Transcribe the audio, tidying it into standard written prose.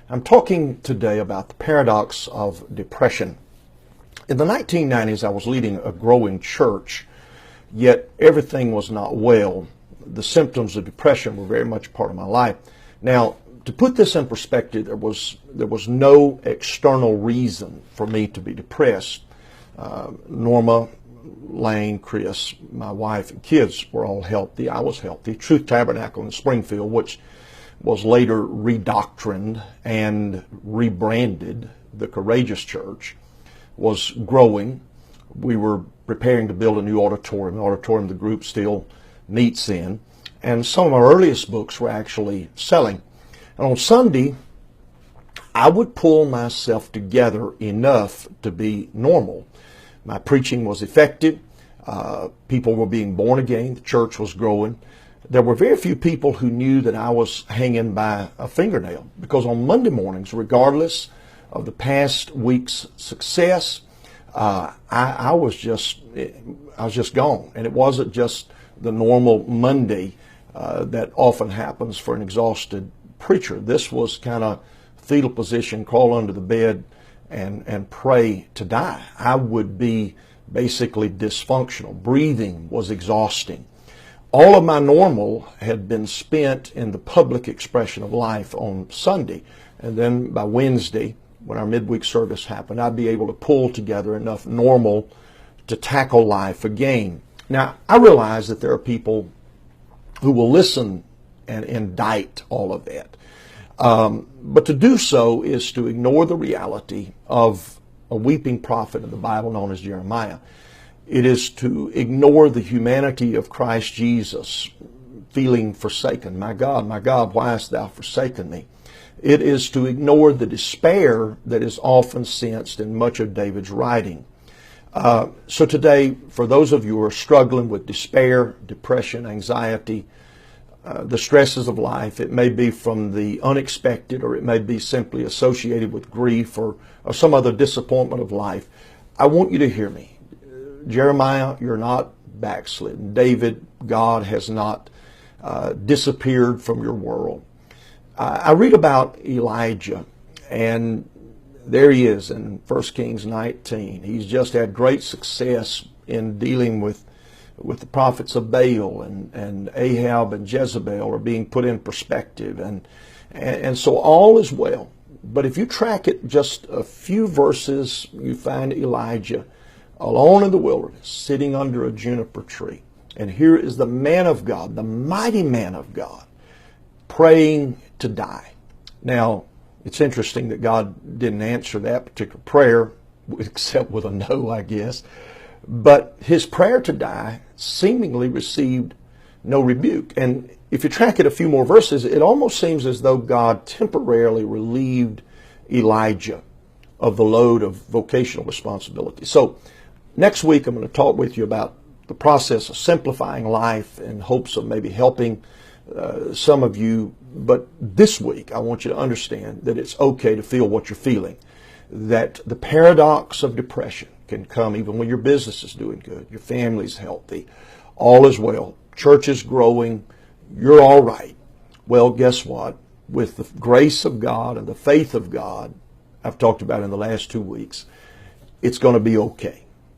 I'm talking today about the paradox of depression. In the 1990s, I was leading a growing church, yet everything was not well. The symptoms of depression were very much a part of my life. Now, to put this in perspective, there was no external reason for me to be depressed. Norma, Lane, Chris, my wife, and kids were all healthy. I was healthy. Truth Tabernacle in Springfield, which was later redoctrined and rebranded the Courageous Church, was growing. We were preparing to build a new auditorium, an auditorium the group still meets in. And some of our earliest books were actually selling. And on Sunday, I would pull myself together enough to be normal. My preaching was effective. People were being born again. The church was growing. There were very few people who knew that I was hanging by a fingernail, because on Monday mornings, regardless of the past week's success, I was just gone. And it wasn't just the normal Monday that often happens for an exhausted preacher. This was kind of fetal position, crawl under the bed and pray to die. I would be basically dysfunctional. Breathing was exhausting. All of my normal had been spent in the public expression of life on Sunday. And then by Wednesday, when our midweek service happened, I'd be able to pull together enough normal to tackle life again. Now, I realize that there are people who will listen and indict all of that. But to do so is to ignore the reality of a weeping prophet in the Bible known as Jeremiah. It is to ignore the humanity of Christ Jesus, feeling forsaken. My God, why hast thou forsaken me? It is to ignore the despair that is often sensed in much of David's writing. So today, for those of you who are struggling with despair, depression, anxiety, the stresses of life, it may be from the unexpected, or it may be simply associated with grief or some other disappointment of life, I want you to hear me. Jeremiah, you're not backslidden. David, God has not disappeared from your world. I read about Elijah, and there he is in 1 Kings 19. He's just had great success in dealing with the prophets of Baal, and Ahab and Jezebel are being put in perspective. And so all is well. But if you track it just a few verses, you find Elijah alone in the wilderness, sitting under a juniper tree. And here is the man of God, the mighty man of God, praying to die. Now, it's interesting that God didn't answer that particular prayer, except with a no, I guess. But his prayer to die seemingly received no rebuke. And if you track it a few more verses, it almost seems as though God temporarily relieved Elijah of the load of vocational responsibility. So next week, I'm going to talk with you about the process of simplifying life in hopes of maybe helping some of you. But this week, I want you to understand that it's okay to feel what you're feeling, that the paradox of depression can come even when your business is doing good, your family's healthy, all is well, church is growing, you're all right. Well, guess what? With the grace of God and the faith of God, I've talked about in the last 2 weeks, it's going to be okay.